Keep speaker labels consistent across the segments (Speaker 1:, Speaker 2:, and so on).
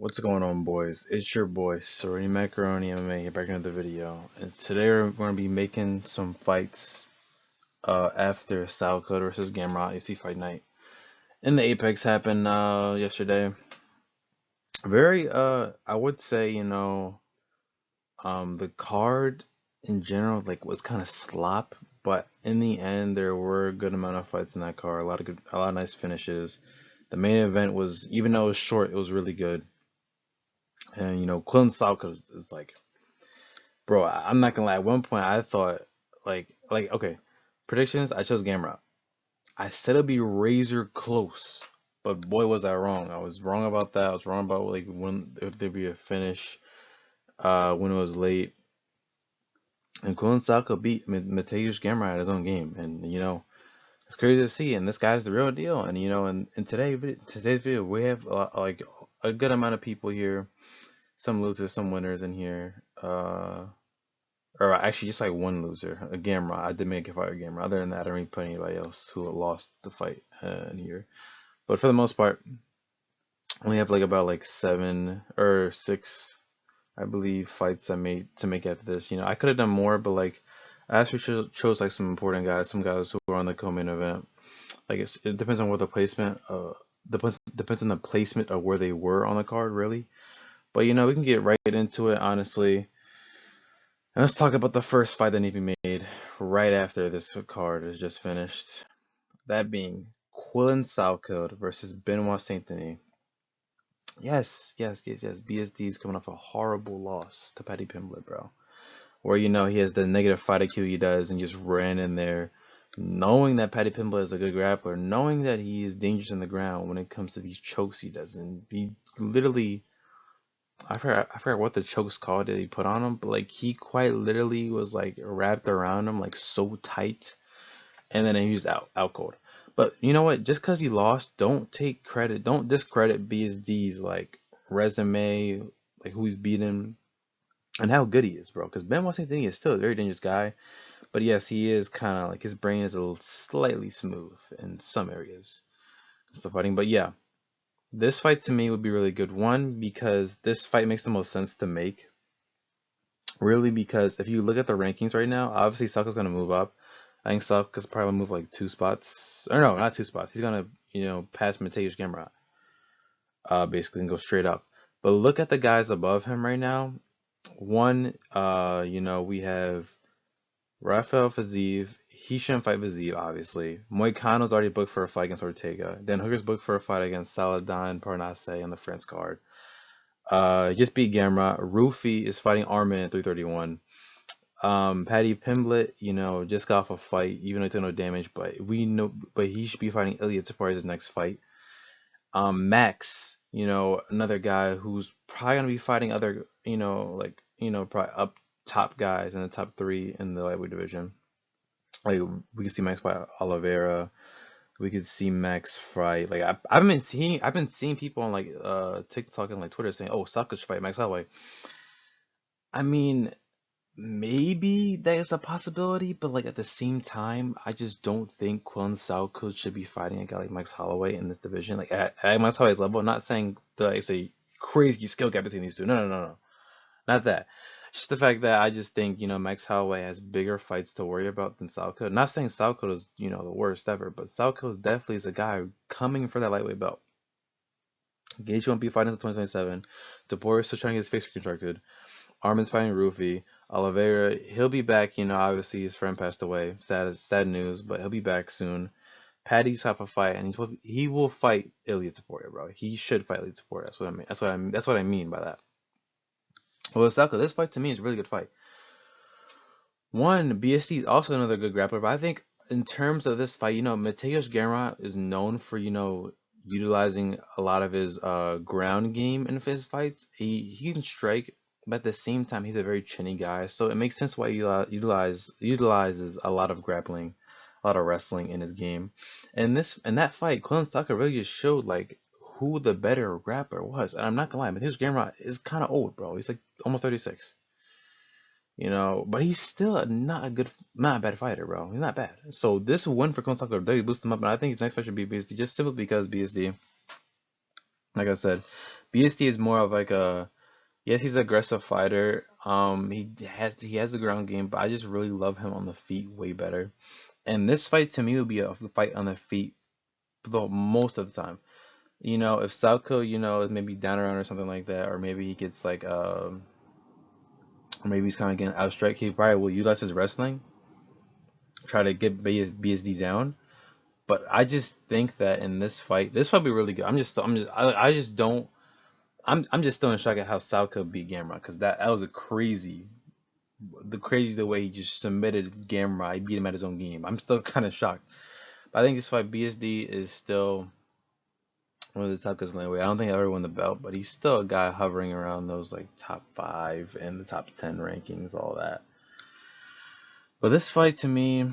Speaker 1: What's going on, boys? It's your boy Serene Macaroni MMA here, back in another video, and today we're going to be making some fights after Salkilld versus Gamrot UFC Fight Night. And the Apex happened yesterday. Very I would say the card in general was kind of slop, but in the end there were a good amount of fights in that card. A lot of nice finishes. The main event was, even though it was short, it was really good. And Quillen Salkilld is like, bro, I'm not gonna lie. At one point, I thought okay, predictions. I chose Gamrot. I said it'd be razor close, but boy, was I wrong. I was wrong about that. I was wrong about when if there'd be a finish, when it was late. And Quillen Salkilld beat Mateusz Gamrot at his own game, and it's crazy to see. And this guy's the real deal. And in today's video, we have a good amount of people here. Some losers, some winners in here. Or actually just like one loser, a Gamrot. I did make a fight with Gamrot. Other than that, I don't really put anybody else who lost the fight in here. But for the most part, I only have about 7 or 6, I believe, fights I made to make after this. I could have done more, but I actually chose some important guys, some guys who were on the co-main event. It depends on what the placement. Depends on the placement of where they were on the card, really. But we can get right into it, honestly. And let's talk about the first fight that needs to be made right after this card is just finished. That being Quillen Salkilld versus Benoit Saint-Denis. Yes. BSD is coming off a horrible loss to Paddy Pimblett, bro. Where he has the negative fight IQ he does and just ran in there, knowing that Paddy Pimblett is a good grappler, knowing that he is dangerous on the ground when it comes to these chokes he does, and he literally. I forgot what the chokes called that he put on him, but he quite literally was wrapped around him so tight, and then he was out cold. But you know what? Just because he lost, don't take credit, don't discredit BSD's resume, who he's beaten and how good he is, bro. Because Benoit Saint-Denis is still a very dangerous guy, but yes, he is kind of his brain is a little slightly smooth in some areas of fighting. But yeah. This fight to me would be really good. One, because this fight makes the most sense to make. Really, because if you look at the rankings right now, obviously Salkild's going to move up. I think Salkild's probably move 2 spots. Or no, not 2 spots. He's going to, pass Mateusz Gamrot. Basically, and go straight up. But look at the guys above him right now. One, we have Rafael Fiziev. He shouldn't fight Fiziev, obviously. Moicano's already booked for a fight against Ortega. Then Hooker's booked for a fight against Saladin Parnasse on the France card. Just beat Gamrot. Rufi is fighting Armin at 331. Paddy Pimblett, just got off a fight, even though he took no damage, but he should be fighting Ilya Taporia his next fight. Max, another guy who's probably gonna be fighting other, probably up top guys in the top 3 in the lightweight division. We could see Max fight Oliveira. We could see Max fight I've been seeing people on TikTok and Twitter saying, "Oh, Saka should fight Max Holloway." I mean, maybe that is a possibility, but at the same time, I just don't think Quillen Salkilld should be fighting a guy like Max Holloway in this division. At Max Holloway's level, I'm not saying that it's a crazy skill gap between these two. No. Not that. Just the fact that I just think, Max Holloway has bigger fights to worry about than Salkilld. Not saying Salkilld is, the worst ever, but Salkilld definitely is a guy coming for that lightweight belt. Gaethje won't be fighting until 2027. Taporia's still trying to get his face reconstructed. Armin's fighting Rufi. Oliveira, he'll be back, obviously his friend passed away. Sad news, but he'll be back soon. Paddy's have a fight, and he will fight Ilya Taporia, bro. He should fight Ilya Taporia. That's what I mean. That's what I mean by that. Well, Salkilld, this fight to me is a really good fight. One, BSD is also another good grappler, but I think in terms of this fight, Mateusz Gamrot is known for, utilizing a lot of his ground game in his fights. He can strike, but at the same time, he's a very chinny guy, so it makes sense why he utilizes a lot of grappling, a lot of wrestling in his game. And that fight, Quillen Salkilld really just showed who the better grappler was. And I'm not gonna lie, Mateusz Gamrot is kind of old, bro. He's almost 36. But he's still not a bad fighter, bro. He's not bad. So this win for Quillen Salkilld really boost him up, and I think his next fight should be BSD, just simply because BSD, like I said, BSD is more of like a yes, he's an aggressive fighter. He has the ground game, but I just really love him on the feet way better. And this fight to me would be a fight on the feet the most of the time. If Salkilld, is maybe down around or something like that, or maybe he gets like or maybe he's kind of getting outstrike, he probably will utilize his wrestling, try to get BSD down. But I just think that in this fight will be really good. I just don't. I'm just still in shock at how Salkilld beat Gamrot because that was the way he just submitted Gamrot. He beat him at his own game. I'm still kind of shocked. But I think this fight BSD is still one of the top guys in the way. I don't think I ever won the belt, but he's still a guy hovering around those like top 5 and the top 10 rankings, all that. But this fight to me,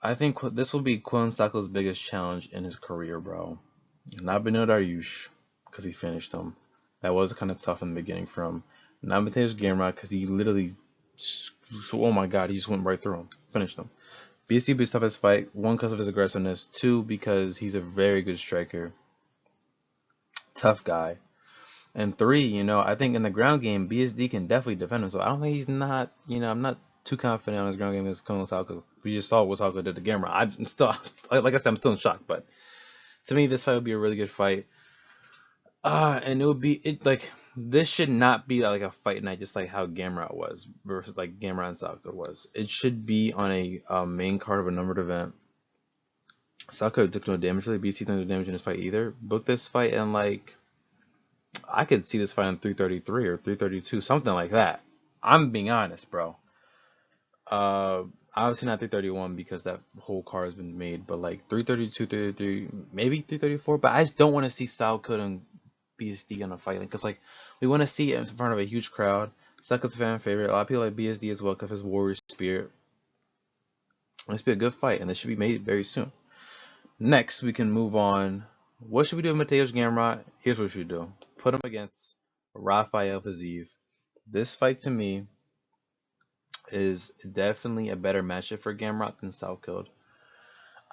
Speaker 1: I think this will be Quillen Salkild's biggest challenge in his career, bro. Not Benil Dariush, because he finished him. That was kind of tough in the beginning for him. Not Mateusz Gamrot, because he literally, oh my god, he just went right through him, finished him. BSD beats toughest fight, one because of his aggressiveness, two because he's a very good striker, tough guy, and three, I think in the ground game, BSD can definitely defend him. So I don't think he's not, I'm not too confident on his ground game as Quillen Salkeld. We just saw what Salkeld did to Gamrot. I'm still, like I said, I'm still in shock, but to me, this fight would be a really good fight. And it would be like this should not be like a fight night, just like how Gamrot was versus like Gamrot and Salkeld was. It should be on a main card of a numbered event. Salkeld took no damage, really. BC took no damage in this fight either. Book this fight and like I could see this fight on 333 or 332, something like that. I'm being honest, bro. Uh, Obviously not 331 because that whole card has been made, but like 332, 333, maybe 334. But I just don't want to see Salkeld and BSD on a fight because like we want to see it in front of a huge crowd. Salkild's a fan favorite. A lot of people like BSD as well because of his warrior spirit. This be a good fight, and this should be made very soon. Next, we can move on. What should we do with Mateusz Gamrot? Here's what we should do: put him against Rafael Fiziev. This fight to me is definitely a better matchup for Gamrot than Salkeld.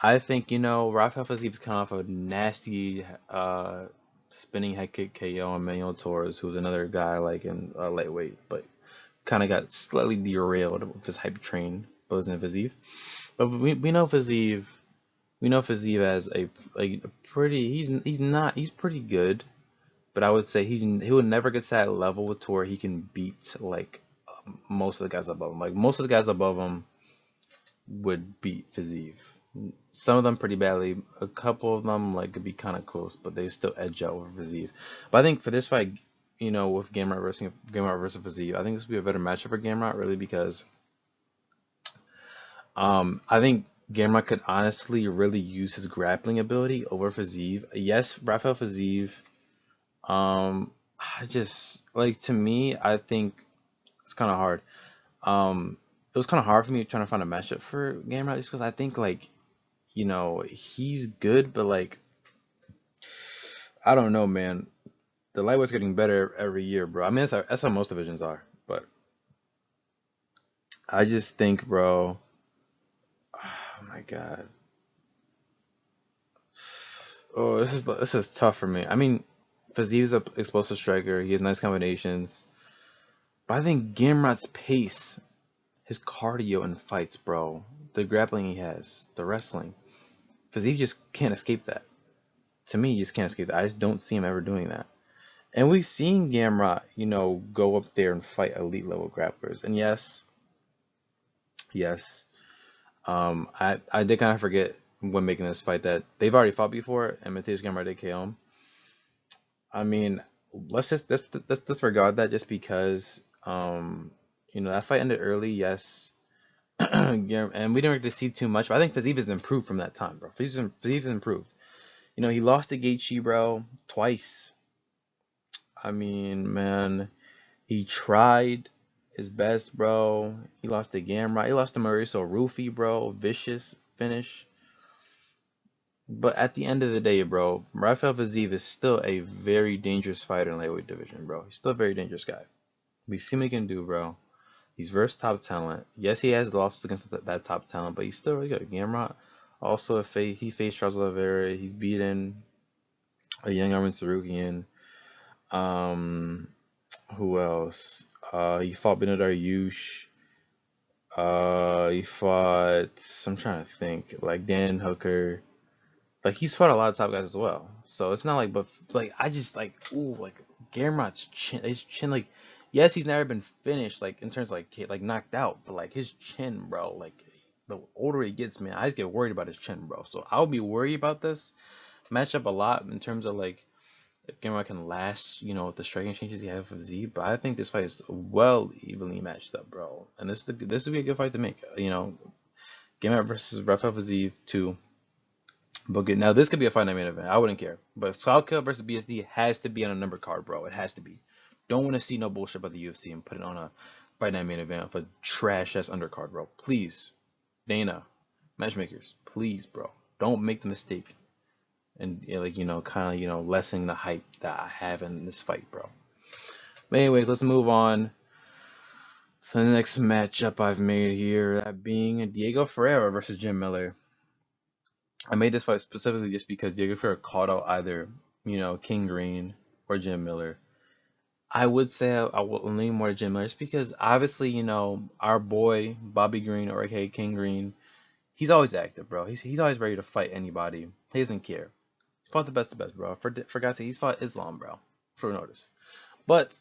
Speaker 1: I think, Rafael Fiziev is kind of a nasty spinning head kick KO on Manuel Torres, who's another guy like in lightweight, but kind of got slightly derailed with his hype train, Bozen Fiziev. But we know Fiziev. We know Fiziev as a pretty. He's pretty good, but I would say he would never get to that level to where he can beat like most of the guys above him. Like most of the guys above him would beat Fiziev. Some of them pretty badly. A couple of them like could be kind of close, but they still edge out over Fiziev. But I think for this fight, with Gamrot versus Fiziev, I think this would be a better matchup for Gamrot, really, because I think Gamrot could honestly really use his grappling ability over Fiziev. Yes, Rafael Fiziev. I just like to me, I think it's kind of hard. It was kind of hard for me trying to find a matchup for Gamrot just because I think like he's good, but like I don't know, man. The lightweight's getting better every year, bro. I mean, that's how most divisions are, but I just think, bro. Oh my god. Oh, this is tough for me. I mean, Fiziev's an explosive striker. He has nice combinations, but I think Gamrot's pace, his cardio in fights, bro, the grappling he has, the wrestling, Fiziev just can't escape that. To me, he just can't escape that. I just don't see him ever doing that. And we've seen Gamrot, go up there and fight elite level grapplers. And yes, I did kind of forget when making this fight that they've already fought before, and Mateusz Gamrot did KO him. I mean, let's disregard that just because that fight ended early, yes. And we didn't really see too much, but I think Fiziev has improved from that time, bro. Fiziev has improved. He lost to Gaethje, bro, twice. I mean, man, he tried his best, bro. He lost to Gamrot. He lost to Mauricio Rufy, bro. Vicious finish. But at the end of the day, bro, Rafael Fiziev is still a very dangerous fighter in lightweight division, bro. He's still a very dangerous guy. We see what he can do, bro. He's versus top talent. Yes, he has lost against that top talent, but he's still really good. Gamrot also he faced Charles Oliveira. He's beaten a young Armin Sarukian. Um, who else? He fought Benedar Yush. He fought. I'm trying to think. Like Dan Hooker. Like he's fought a lot of top guys as well. So it's not like, but like I just like, ooh, like Gamrot's chin, his chin, like, yes, he's never been finished, like in terms of like knocked out, but like his chin, bro, like the older he gets, man, I just get worried about his chin, bro. So I'll be worried about this matchup a lot in terms of like if Gamrot can last, with the striking changes he has with Z. But I think this fight is well evenly matched up, bro. And this would be a good fight to make. Gamrot versus Rafael Fiziev 2. But good. Now this could be a fight night main event. I wouldn't care. But Salkilld versus BSD has to be on a number card, bro. It has to be. Don't want to see no bullshit about the UFC and put it on a fight night main event for trash ass undercard, bro. Please, Dana, matchmakers, please, bro. Don't make the mistake and kind of lessening the hype that I have in this fight, bro. But anyways, let's move on to the next matchup I've made here. That being Diego Ferreira versus Jim Miller. I made this fight specifically just because Diego Ferreira called out either, King Green or Jim Miller. I would say I will lean more to Jim Miller just because obviously, our boy Bobby Green or aka King Green, he's always active, bro. He's always ready to fight anybody. He doesn't care. He's fought the best of best, bro. For God's sake, he's fought Islam, bro. For notice. But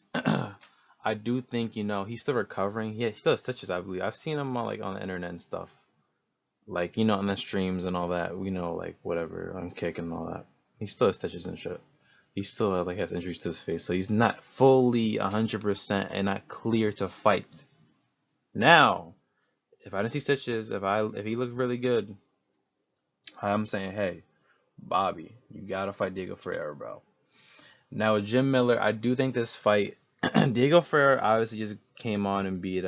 Speaker 1: I do think, he's still recovering. Yeah, he still has stitches, I believe. I've seen him on the internet and stuff. Like, on the streams and all that, like, whatever, on Kick and all that. He still has stitches and shit. He still, like, has injuries to his face. So he's not fully 100% and not clear to fight. Now, if I didn't see stitches, if he looked really good, I'm saying, hey, Bobby, you gotta fight Diego Ferreira, bro. Now, with Jim Miller, I do think this fight, Diego Ferreira obviously just came on and beat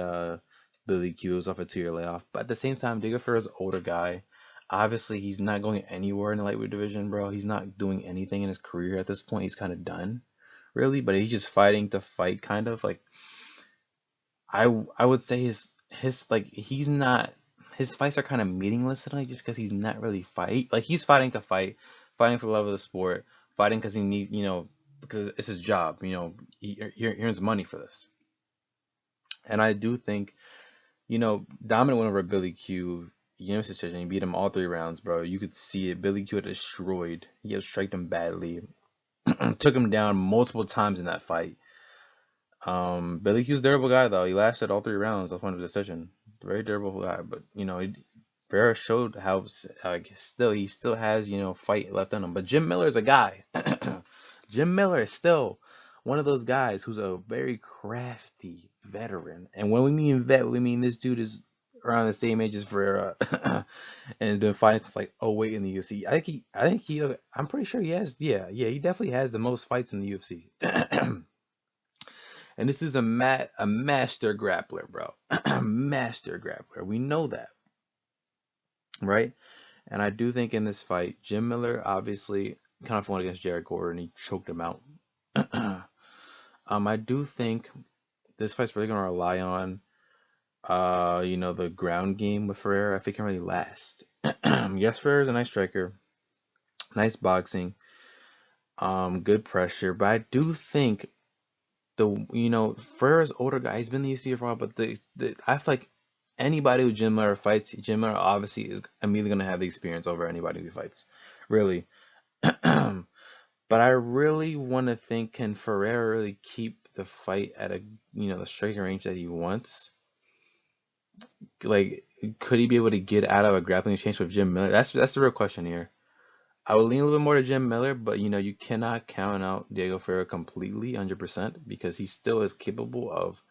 Speaker 1: Billy Q off a 2-year layoff. But at the same time, Diego Ferreira's an older guy. Obviously, he's not going anywhere in the lightweight division, bro. He's not doing anything in his career at this point. He's kind of done, really. But he's just fighting to fight, kind of. Like, I would say he's not, his fights are kind of meaningless tonight just because he's not really fight. Like, he's fighting to fight, fighting for the love of the sport, fighting because he needs, because it's his job. He earns money for this. And I do think, dominant win over Billy Q, unanimous decision. He beat him all 3 rounds, bro. You could see it. Billy Q had destroyed. He had striked him badly. Took him down multiple times in that fight. Billy Q's a durable guy, though. He lasted all 3 rounds. That's one of the decision. Very durable guy. But, Ferreira showed how he still has, fight left in him. But Jim Miller is a guy. Jim Miller is still one of those guys who's a very crafty veteran. And when we mean vet, we mean this dude is around the same age as Ferreira and has been fighting since like '08 in the UFC. I'm pretty sure he has, he definitely has the most fights in the UFC. And this is a master grappler, bro. Master grappler. We know that, right? And I do think in this fight, Jim Miller obviously kind of won against Jared Gordon. He choked him out. I do think this fight's really gonna rely on, the ground game with Ferreira. I think it can really last. Yes, Ferreira's a nice striker, nice boxing, good pressure, but I do think Ferreira's older guy. He's been in the UFC for a while, but I feel like anybody who Jim Miller fights, Jim Miller obviously is immediately gonna have the experience over anybody who fights, really. But I really want to think, can Ferreira really keep the fight at the striking range that he wants? Like, could he be able to get out of a grappling exchange with Jim Miller? That's the real question here. I would lean a little bit more to Jim Miller, but you cannot count out Diego Ferreira completely, 100%, because he still is capable of,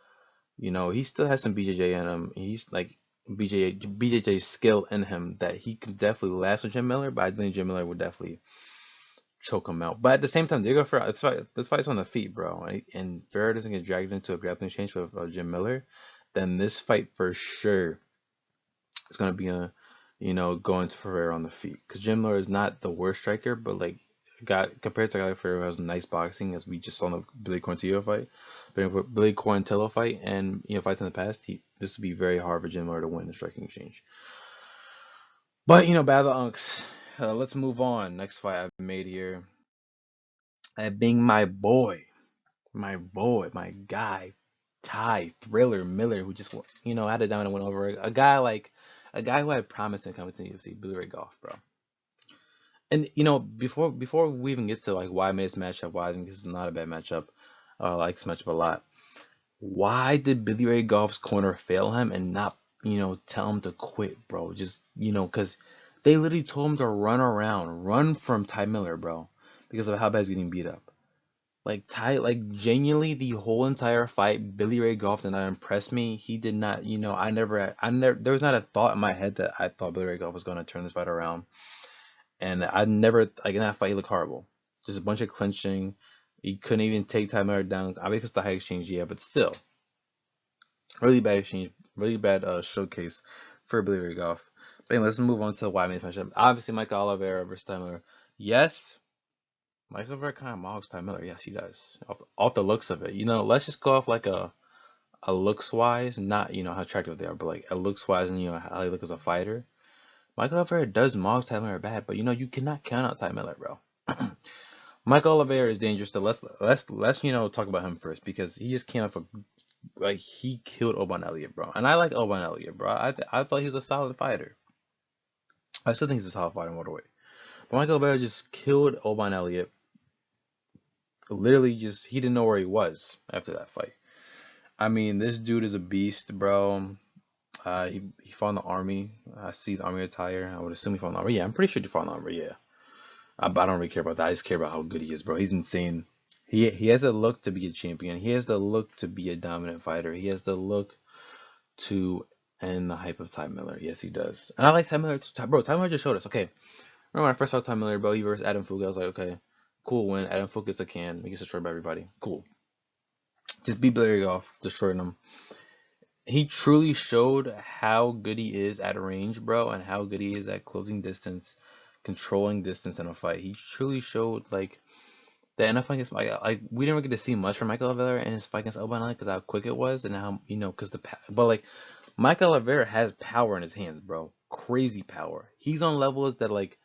Speaker 1: he still has some BJJ in him. He's like BJJ skill in him that he can definitely last with Jim Miller, but I think Jim Miller would definitely choke him out. But at the same time, Diego Ferreira, this fight's on the feet, bro. Right? And Ferreira doesn't get dragged into a grappling exchange with Jim Miller, then this fight for sure is gonna be going to Ferreira on the feet. Because Jim Miller is not the worst striker, but like compared to a guy like Ferreira who has nice boxing, as we just saw in the Billy Quarantillo fight, and fights in the past, this would be very hard for Jim Miller to win the striking exchange. But Battle Unks. Let's move on. Next fight I've made here. That being my boy, my boy, my guy, Ty Thriller Miller, who just had it down and went over a guy who had promise in coming to the UFC, Billy Ray Goff, bro. And before we even get to like why I made this matchup, why I think this is not a bad matchup, I like this matchup a lot. Why did Billy Ray Goff's corner fail him and not tell him to quit, bro? Just because they literally told him to run around, run from Ty Miller, bro, because of how bad he's getting beat up. Like genuinely the whole entire fight, Billy Ray Goff did not impress me. He did not, there was not a thought in my head that I thought Billy Ray Goff was going to turn this fight around. And I never, like in that fight, he looked horrible. Just a bunch of clinching. He couldn't even take Ty Miller down. I mean, because the high exchange, yeah, but still, really bad exchange, really bad showcase for Billy Ray Goff. But anyway, let's move on to why I made this matchup. Obviously, Michael Oliveira versus Ty Miller. Yes, Michael Oliveira kind of mogs Ty Miller. Yes, he does. Off the looks of it, let's just go off like a looks wise, not how attractive they are, but like a looks wise and how they look as a fighter. Michael Oliveira does mog Ty Miller bad, but you cannot count out Ty Miller, bro. Michael Oliveira is dangerous. So let's talk about him first because he just came off he killed Oban Elliott, bro. And I like Oban Elliott, bro. I thought he was a solid fighter. I still think he's a solid fighter in welterweight. But Michael Oliveira just killed Oban Elliott. Literally, he didn't know where he was after that fight. I mean, this dude is a beast, bro. He fought in the army. I see his army attire. I would assume he fought in the army. Yeah, I'm pretty sure he fought in the army. Yeah. I don't really care about that. I just care about how good he is, bro. He's insane. He has the look to be a champion. He has the look to be a dominant fighter. He has the look to end the hype of Ty Miller. Yes, he does. And I like Ty Miller. Bro, Ty Miller just showed us. Okay, remember when I first saw Ty Miller, bro? He versus Adam Fuga. I was like, okay, cool win. Adam Fuga gets a can. He gets destroyed by everybody. Cool. Just beat Billy off, destroying him. He truly showed how good he is at range, bro, and how good he is at closing distance, controlling distance in a fight. He truly showed like the NFL against we didn't really get to see much from Michael Oliveira in his fight against Oban because how quick it was and how because but like Michael Oliveira has power in his hands, bro, crazy power. He's on levels that like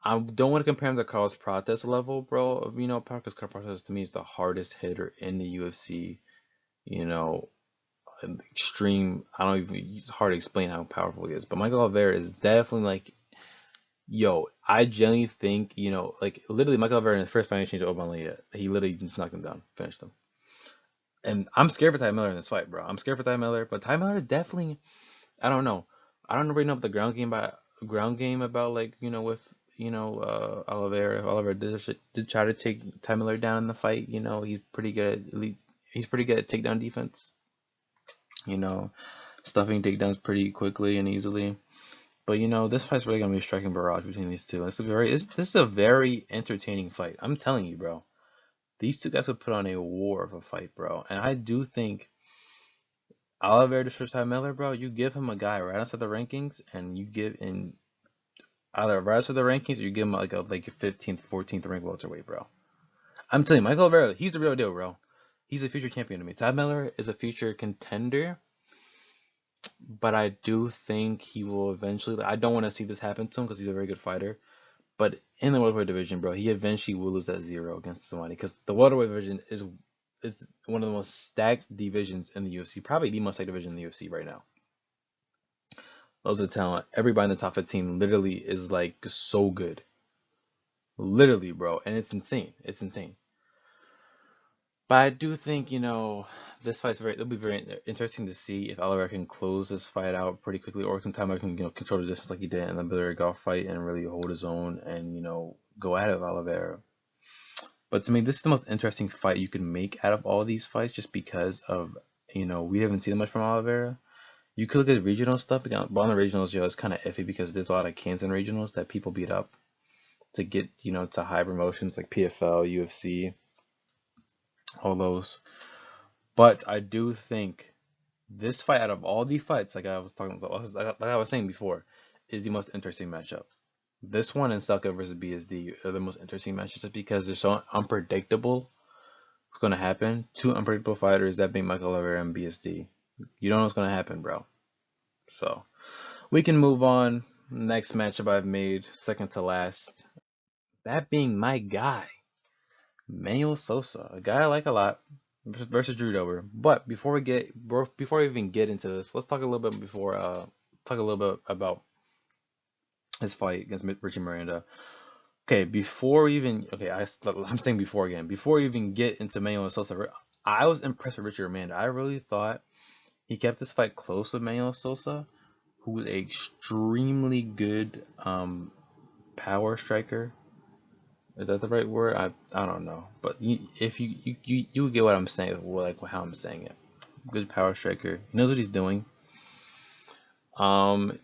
Speaker 1: I don't want to compare him to Carlos Prates level, bro. Of because Carlos Prates to me is the hardest hitter in the UFC. Extreme. I don't even. It's hard to explain how powerful he is, but Michael Oliveira is definitely like. Yo, I genuinely think, like literally Michael Oliveira in the first fight exchange with Oban Elliott, he literally just knocked him down, finished him. And I'm scared for Ty Miller in this fight, bro. I'm scared for Ty Miller, but Ty Miller is definitely, I don't know. I don't really know about the ground game about like, with, Oliveira. Oliveira did try to take Ty Miller down in the fight, he's pretty good he's pretty good at takedown defense. Stuffing takedowns pretty quickly and easily. But this fight's really gonna be a striking barrage between these two. This is a very entertaining fight. I'm telling you, bro. These two guys would put on a war of a fight, bro. And I do think Oliveira destroys Ty Miller, bro. You give him a guy right outside the rankings, and you give in either right outside the rankings, or you give him like your 15th, 14th ranked welterweight, bro. I'm telling you, Michael Oliveira, he's the real deal, bro. He's a future champion to me. Ty Miller is a future contender. But I do think he will eventually. I don't want to see this happen to him because he's a very good fighter. But in the welterweight division, bro, he eventually will lose that 0 against somebody because the welterweight division is one of the most stacked divisions in the UFC, probably the most stacked division in the UFC right now. Loads of talent. Everybody in the top 15 literally is like so good. Literally, bro, and it's insane. It's insane. But I do think, this it'll be very interesting to see if Oliveira can close this fight out pretty quickly, or sometime I can, control the distance like he did in the Billy Ray Goff fight and really hold his own and, go at it with Oliveira. But to me, this is the most interesting fight you can make out of all these fights just because of, we haven't seen much from Oliveira. You could look at regional stuff, but on the regionals, it's kind of iffy because there's a lot of Kansas regionals that people beat up to get, to high promotions like PFL, UFC, all those. But I do think this fight, out of all the fights, like I was saying before, is the most interesting matchup. This one and Salkilld versus BSD are the most interesting matchups just because they're so unpredictable. What's going to happen? Two unpredictable fighters, that being Michael Oliveira and BSD. You don't know what's going to happen, bro. So we can move on. Next matchup I've made, second to last. That being my guy, Manuel Sosa, a guy I like a lot, versus Drew Dober. But before we even get into this, let's talk a little bit about his fight against Richie Miranda. Okay, I'm saying before again. Before we even get into Manuel Sosa, I was impressed with Richie Miranda. I really thought he kept this fight close with Manuel Sosa, who was an extremely good power striker. Is that the right word? I don't know, but if you get what I'm saying, like how I'm saying it. Good power striker. He knows what he's doing. Um,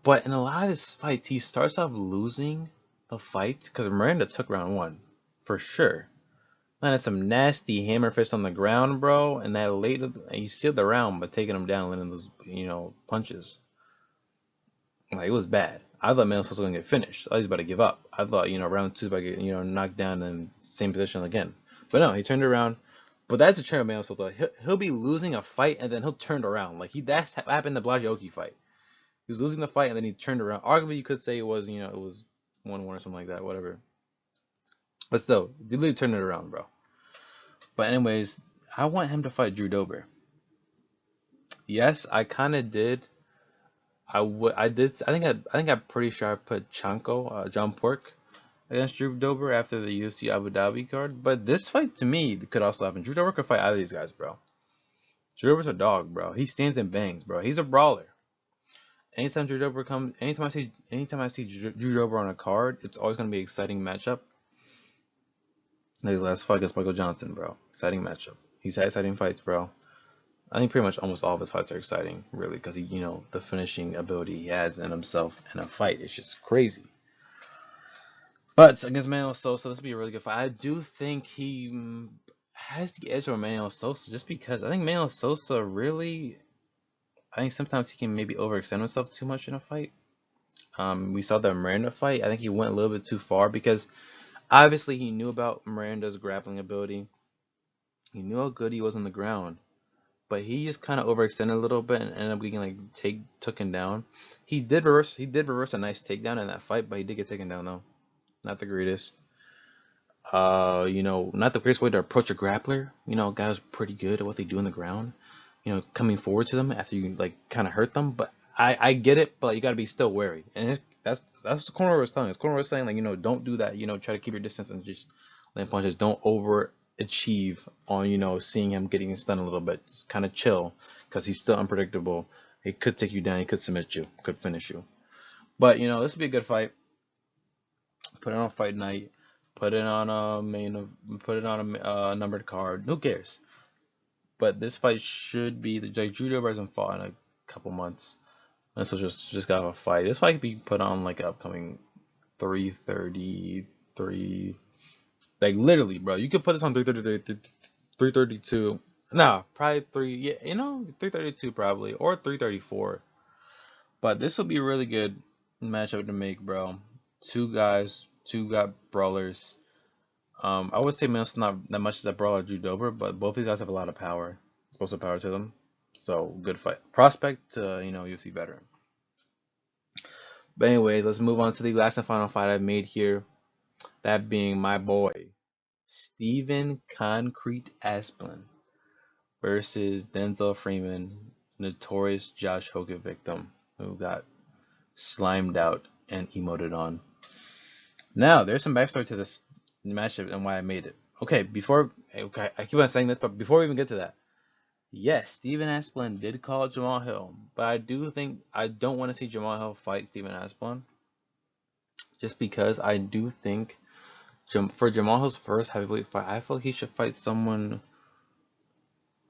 Speaker 1: but in a lot of his fights, he starts off losing the fight because Miranda took round one for sure. Landed some nasty hammer fists on the ground, bro, and that he sealed the round by taking him down, landing those punches. Like, it was bad. I thought Manuel was gonna get finished. I was about to give up. I thought round two about to get knocked down in same position again. But no, he turned around. But that's the trend of Manuel Sosa. He'll be losing a fight and then he'll turn around. Like that's happened in the Blachowicz fight. He was losing the fight and then he turned around. Arguably, you could say it was 1-1 or something like that, whatever. But still, he literally turned it around, bro. But anyways, I want him to fight Drew Dober. Yes, I kind of did. I did. I think I'm pretty sure I put Chanko, John Pork, against Drew Dober after the UFC Abu Dhabi card. But this fight to me could also happen. Drew Dober could fight either of these guys, bro. Drew Dober's a dog, bro. He stands and bangs, bro. He's a brawler. Anytime Drew Dober comes, anytime I see Drew Dober on a card, it's always gonna be an exciting matchup. Like his last fight against Michael Johnson, bro. Exciting matchup. He's had exciting fights, bro. I think pretty much almost all of his fights are exciting, really, because the finishing ability he has in himself in a fight is just crazy. But against Manuel Sosa, this will be a really good fight. I do think he has the edge over Manuel Sosa just because I think Manuel Sosa really, I think sometimes he can maybe overextend himself too much in a fight. We saw the Miranda fight. I think he went a little bit too far because obviously he knew about Miranda's grappling ability. He knew how good he was on the ground. But he just kind of overextended a little bit and ended up getting taken down. He did reverse a nice takedown in that fight, but he did get taken down though. Not the greatest. Not the greatest way to approach a grappler. Guys pretty good at what they do on the ground. Coming forward to them after you kind of hurt them. But I get it, but you gotta be still wary. And that's the corner was telling us. Corner was saying don't do that. Try to keep your distance and just land punches. Don't overachieve on seeing him getting stunned a little bit. Just kind of chill because he's still unpredictable. He could take you down. He could submit you. Could finish you. But this would be a good fight. Put it on fight night. Put it on a numbered card. Who cares? But this fight should be Drew Dober hasn't fought in a couple months. And so just got a fight. This fight could be put on like an upcoming 333. Like literally, bro. You could put this on 332. Nah, probably 332 probably or 334. But this will be a really good matchup to make, bro. Two got brawlers. I would say Mills not that much as a brawler Drew Dober, but both these guys have a lot of power, explosive power to them. So good fight. Prospect to UFC veteran. But anyways, let's move on to the last and final fight I've made here. That being my boy, Steven Concrete Asplin versus Denzel Freeman, notorious Josh Hogan victim who got slimed out and emoted on. Now, there's some backstory to this matchup and why I made it. Okay, I keep on saying this, but before we even get to that, yes, Steven Asplin did call Jamal Hill, but I don't want to see Jamal Hill fight Steven Asplin, just because I do think for Jamal Hill's first heavyweight fight, I feel like he should fight someone.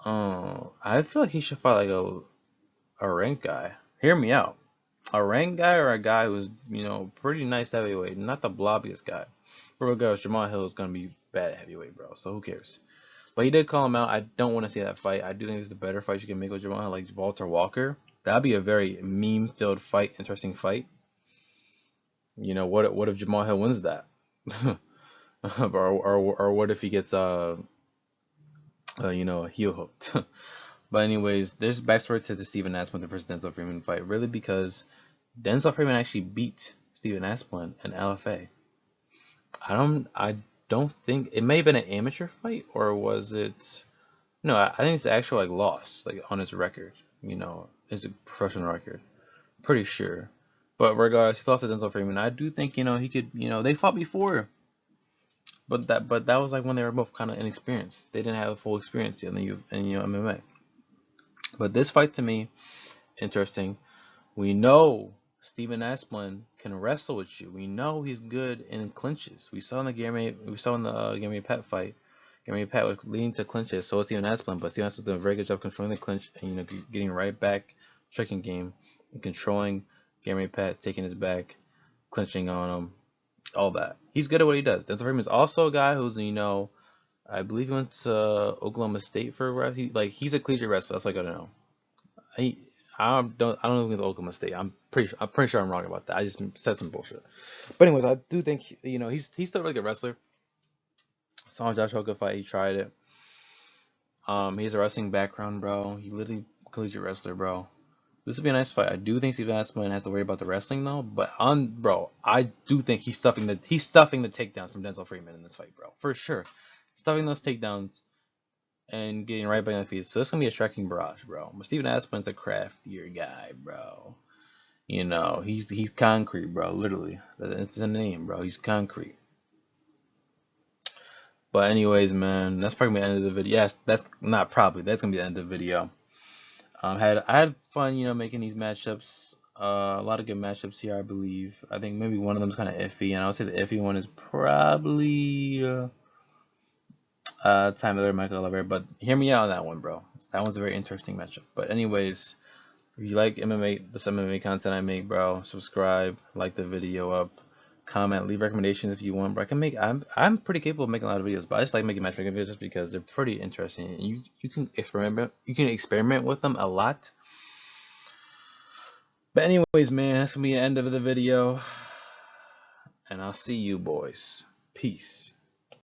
Speaker 1: I feel like he should fight like a ranked guy. Hear me out. A ranked guy or a guy who's pretty nice heavyweight, not the blobbiest guy. Regardless, Jamal Hill is gonna be bad at heavyweight, bro. So who cares? But he did call him out. I don't want to see that fight. I do think this is a better fight you can make with Jamal Hill, like Walter Walker. That'd be a very meme-filled fight, interesting fight. What if Jamal Hill wins that? or what if he gets heel hooked? But anyways, there's backstory to the Steven Asplin versus Denzel Freeman fight, really because Denzel Freeman actually beat Steven Asplin in LFA. don't think it may have been an amateur fight, or was it? No, I think it's actual like loss, like on his record. You know, his professional record. Pretty sure. But regardless, he lost to Denzel Freeman. I do think he could. They fought before, but that was like when they were both kind of inexperienced. They didn't have the full experience yet in MMA. But this fight to me, interesting. We know Steven Asplund can wrestle with you. We know he's good in clinches. We saw in the Gamrot Pat fight. Gamrot Pat was leading to clinches. So was Steven Asplund, but Steven Asplund did a very good job controlling the clinch and getting right back, striking game, and controlling Gamrot Pat, taking his back, clinching on him, all that. He's good at what he does. Denzel Freeman is also a guy who's I believe he went to Oklahoma State for a rep. He's a collegiate wrestler. That's all I gotta know. I don't know if he's Oklahoma State. I'm pretty sure I'm wrong about that. I just said some bullshit. But anyways, I do think he's still a really good wrestler. Saw Josh Hoka fight. He tried it. He has a wrestling background, bro. He literally collegiate wrestler, bro. This would be a nice fight. I do think Steven Asplund has to worry about the wrestling though. But I do think he's stuffing the takedowns from Denzel Freeman in this fight, bro. For sure, stuffing those takedowns and getting right back on the feet. So it's gonna be a striking barrage, bro. But Steven Asplund's a craftier guy, bro. He's concrete, bro. Literally, that's the name, bro. He's concrete. But anyways, man, that's probably the end of the video. Yes, that's not probably. That's gonna be the end of the video. I had fun, making these matchups. A lot of good matchups here, I believe. I think maybe one of them is kind of iffy, and I would say the iffy one is probably Time Miller, Michael Oliver. But hear me out on that one, bro. That one's a very interesting matchup. But anyways, if you like this MMA content I make, bro, subscribe, like the video up, comment, leave recommendations if you want. Bro, I'm pretty capable of making a lot of videos, but I just like making matchmaking videos just because they're pretty interesting. You can experiment with them a lot. But anyways, man, that's gonna be the end of the video, and I'll see you boys. Peace.